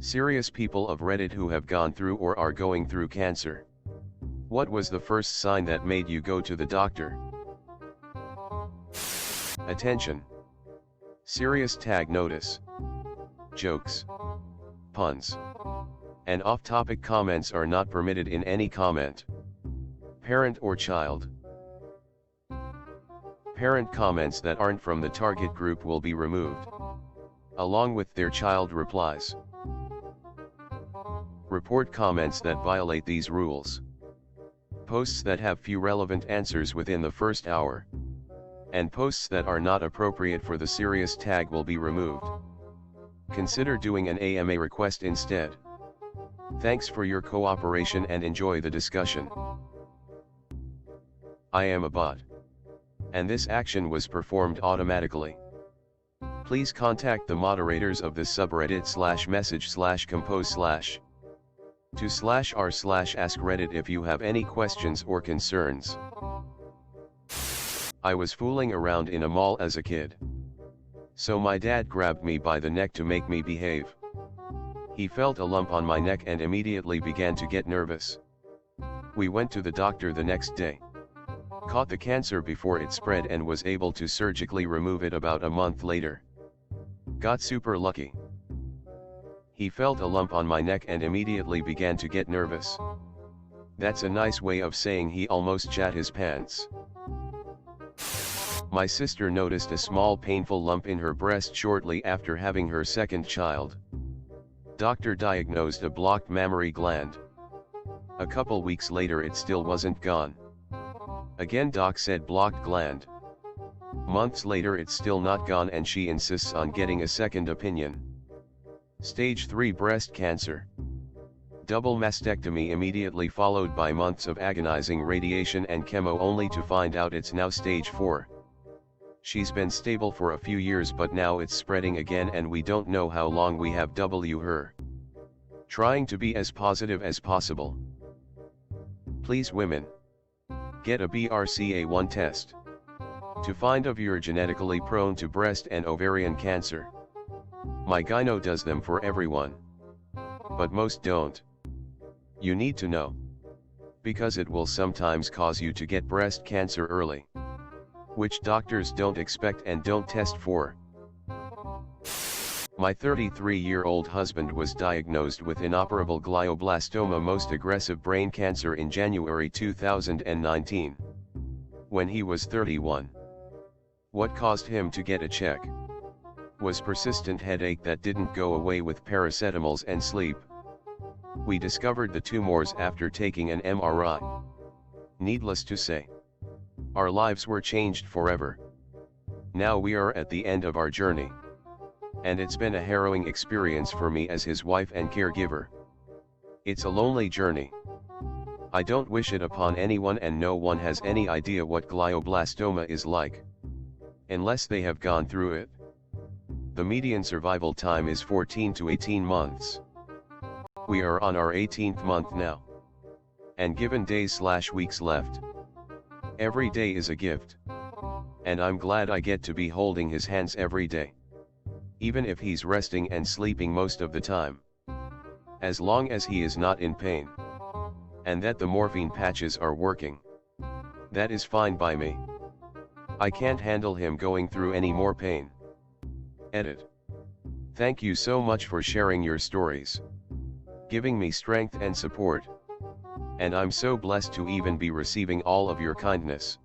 Serious people of Reddit who have gone through or are going through cancer. What was the first sign that made you go to the doctor? Attention! Serious tag notice. Jokes, puns, and off-topic comments are not permitted in any comment. Parent or child. Parent comments that aren't from the target group will be removed, along with their child replies. Report comments that violate these rules. Posts that have few relevant answers within the first hour. And posts that are not appropriate for the serious tag will be removed. Consider doing an AMA request instead. Thanks for your cooperation and enjoy the discussion. I am a bot. And this action was performed automatically. Please contact the moderators of the subreddit /message/compose/to/r/ask Reddit if you have any questions or concerns. I was fooling around in a mall as a kid. So my dad grabbed me by the neck to make me behave. He felt a lump on my neck and immediately began to get nervous. We went to the doctor the next day. Caught the cancer before it spread and was able to surgically remove it about a month later. Got super lucky. He felt a lump on my neck and immediately began to get nervous. That's a nice way of saying he almost shat his pants. My sister noticed a small painful lump in her breast shortly after having her second child. Doctor diagnosed a blocked mammary gland. A couple weeks later it still wasn't gone. Again doc said blocked gland. Months later it's still not gone and she insists on getting a second opinion. Stage 3 breast cancer. Double mastectomy immediately followed by months of agonizing radiation and chemo only to find out it's now stage 4. She's been stable for a few years but now it's spreading again and we don't know how long we have her. Trying to be as positive as possible. Please women. Get a BRCA1 test. To find if you're genetically prone to breast and ovarian cancer. My gyno does them for everyone. But most don't. You need to know. Because it will sometimes cause you to get breast cancer early. Which doctors don't expect and don't test for. My 33-year-old husband was diagnosed with inoperable glioblastoma, most aggressive brain cancer, in January 2019. When he was 31. What caused him to get a check? Was persistent headache that didn't go away with paracetamols and sleep. We discovered the tumors after taking an MRI. Needless to say, our lives were changed forever. Now we are at the end of our journey. And it's been a harrowing experience for me as his wife and caregiver. It's a lonely journey. I don't wish it upon anyone and no one has any idea what glioblastoma is like. Unless they have gone through it. The median survival time is 14 to 18 months. We are on our 18th month now. And given days/weeks left. Every day is a gift. And I'm glad I get to be holding his hands every day. Even if he's resting and sleeping most of the time. As long as he is not in pain. And that the morphine patches are working. That is fine by me. I can't handle him going through any more pain. Edit. Thank you so much for sharing your stories. Giving me strength and support. And I'm so blessed to even be receiving all of your kindness.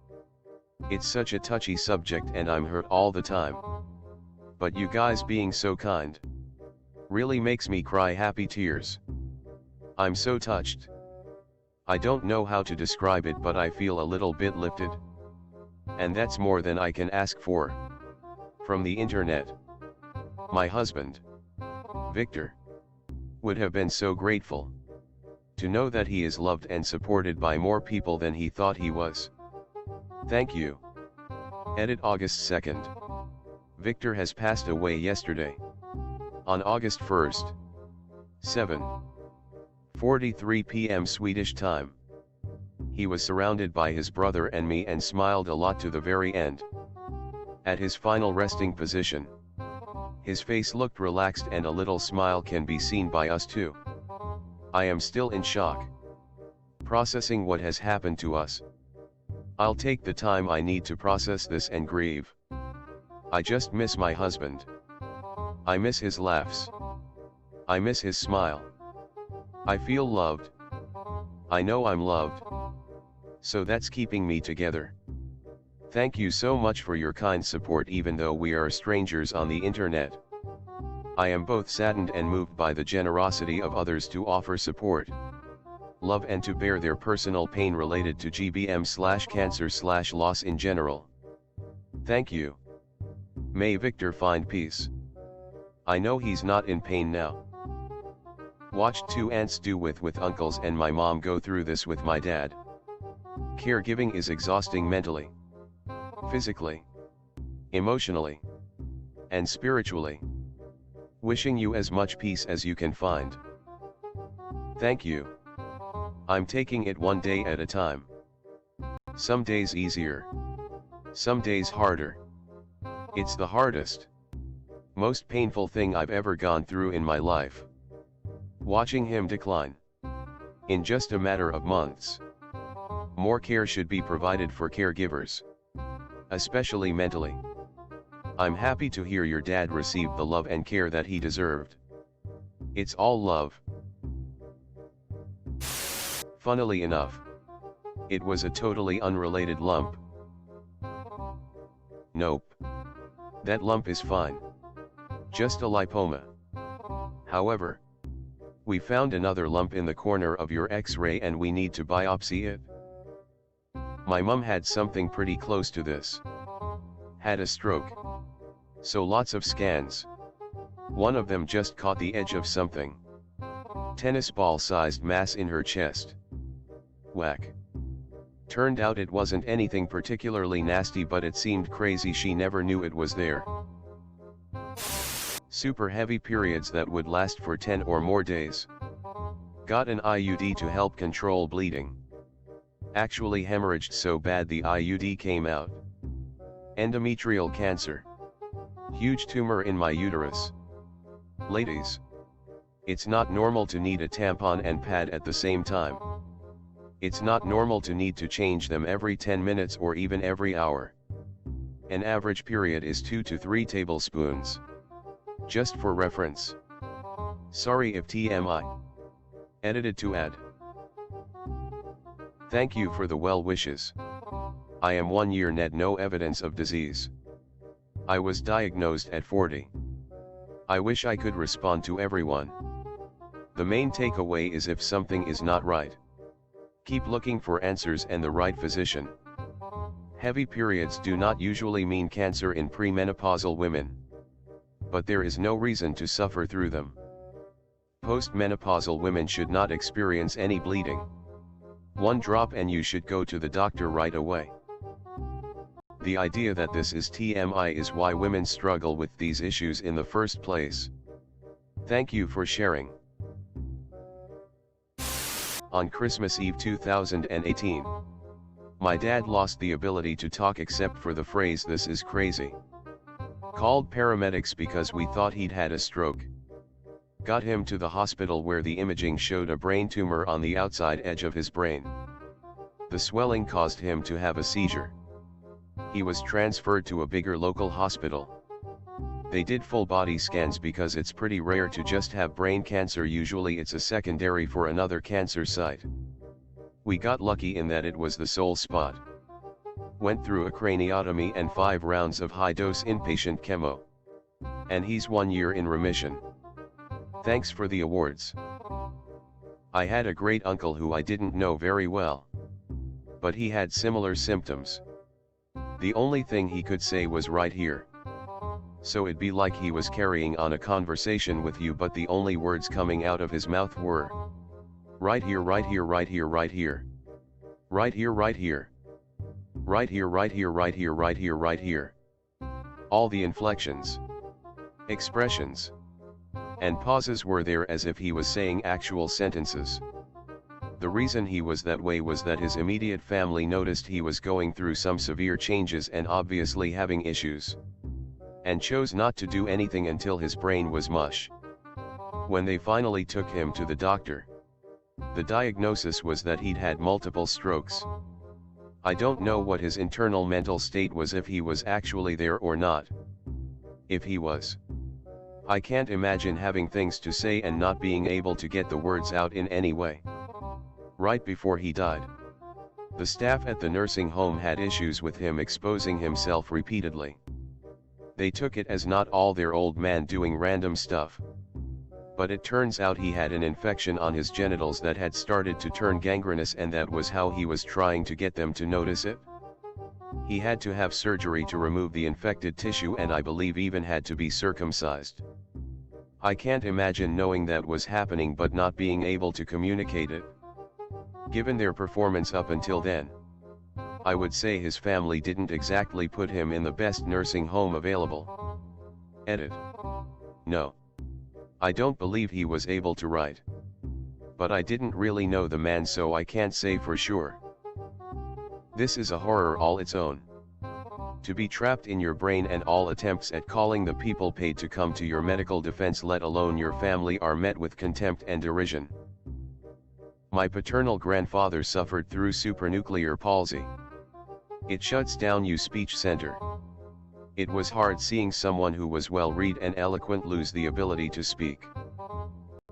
It's such a touchy subject and I'm hurt all the time. But you guys being so kind really makes me cry happy tears. I'm so touched. I don't know how to describe it, but I feel a little bit lifted. And that's more than I can ask for. From the internet. My husband, Victor, would have been so grateful to know that he is loved and supported by more people than he thought he was. Thank you. Edit August 2nd. Victor has passed away yesterday. On August 1st. 7:43 p.m. Swedish time. He was surrounded by his brother and me and smiled a lot to the very end. At his final resting position, His face looked relaxed and a little smile can be seen by us too. I am still in shock. Processing what has happened to us. I'll take the time I need to process this and grieve. I just miss my husband. I miss his laughs. I miss his smile. I feel loved. I know I'm loved. So that's keeping me together. Thank you so much for your kind support even though we are strangers on the internet. I am both saddened and moved by the generosity of others to offer support, love and to bear their personal pain related to GBM/cancer/loss in general. Thank you. May Victor find peace. I know he's not in pain now. Watched two aunts do with uncles and my mom go through this with my dad. Caregiving is exhausting mentally, physically, emotionally, and spiritually. Wishing you as much peace as you can find. Thank you. I'm taking it one day at a time. Some days easier. Some days harder. It's the hardest, most painful thing I've ever gone through in my life. Watching him decline. In just a matter of months. More care should be provided for caregivers. Especially mentally. I'm happy to hear your dad received the love and care that he deserved. It's all love. Funnily enough, it was a totally unrelated lump. Nope. That lump is fine. Just a lipoma. However, we found another lump in the corner of your X-ray and we need to biopsy it. My mum had something pretty close to this. Had a stroke. So lots of scans. One of them just caught the edge of something. Tennis ball-sized mass in her chest. Whack. Turned out it wasn't anything particularly nasty, but it seemed crazy she never knew it was there. Super heavy periods that would last for 10 or more days. Got an IUD to help control bleeding. Actually hemorrhaged so bad the IUD came out. Endometrial cancer. Huge tumor in my uterus. Ladies. It's not normal to need a tampon and pad at the same time. It's not normal to need to change them every 10 minutes or even every hour. An average period is 2 to 3 tablespoons. Just for reference. Sorry if TMI. Edited to add. Thank you for the well wishes. I am 1 year net, no evidence of disease. I was diagnosed at 40. I wish I could respond to everyone. The main takeaway is if something is not right, keep looking for answers and the right physician. Heavy periods do not usually mean cancer in premenopausal women. But there is no reason to suffer through them. Postmenopausal women should not experience any bleeding. 1 drop and you should go to the doctor right away. The idea that this is TMI is why women struggle with these issues in the first place. Thank you for sharing. On Christmas Eve 2018, my dad lost the ability to talk except for the phrase "this is crazy." Called paramedics because we thought he'd had a stroke. Got him to the hospital where the imaging showed a brain tumor on the outside edge of his brain. The swelling caused him to have a seizure. He was transferred to a bigger local hospital. They did full body scans because it's pretty rare to just have brain cancer, usually it's a secondary for another cancer site. We got lucky in that it was the sole spot. Went through a craniotomy and 5 rounds of high-dose inpatient chemo. And he's 1 year in remission. Thanks for the awards. I had a great uncle who I didn't know very well. But he had similar symptoms. The only thing he could say was "right here." So it'd be like he was carrying on a conversation with you, but the only words coming out of his mouth were "right here, right here, right here, right here. Right here, right here. Right here, right here, right here, right here, right here." All the inflections, expressions, and pauses were there as if he was saying actual sentences. The reason he was that way was that his immediate family noticed he was going through some severe changes and obviously having issues. and chose not to do anything until his brain was mush. When they finally took him to the doctor, the diagnosis was that he'd had multiple strokes. I don't know what his internal mental state was, if he was actually there or not. If he was, I can't imagine having things to say and not being able to get the words out in any way. Right before he died, the staff at the nursing home had issues with him exposing himself repeatedly. They took it as not all their old man doing random stuff. But it turns out he had an infection on his genitals that had started to turn gangrenous, and that was how he was trying to get them to notice it. He had to have surgery to remove the infected tissue, and I believe even had to be circumcised. I can't imagine knowing that was happening but not being able to communicate it. Given their performance up until then, I would say his family didn't exactly put him in the best nursing home available. Edit. No. I don't believe he was able to write. But I didn't really know the man, so I can't say for sure. This is a horror all its own. To be trapped in your brain, and all attempts at calling the people paid to come to your medical defense, let alone your family, are met with contempt and derision. My paternal grandfather suffered through supranuclear palsy. It shuts down your speech center. It was hard seeing someone who was well read and eloquent lose the ability to speak.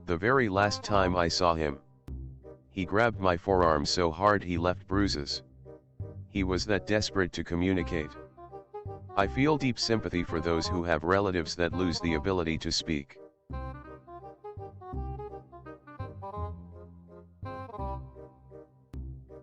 The very last time I saw him, he grabbed my forearm so hard he left bruises. He was that desperate to communicate. I feel deep sympathy for those who have relatives that lose the ability to speak.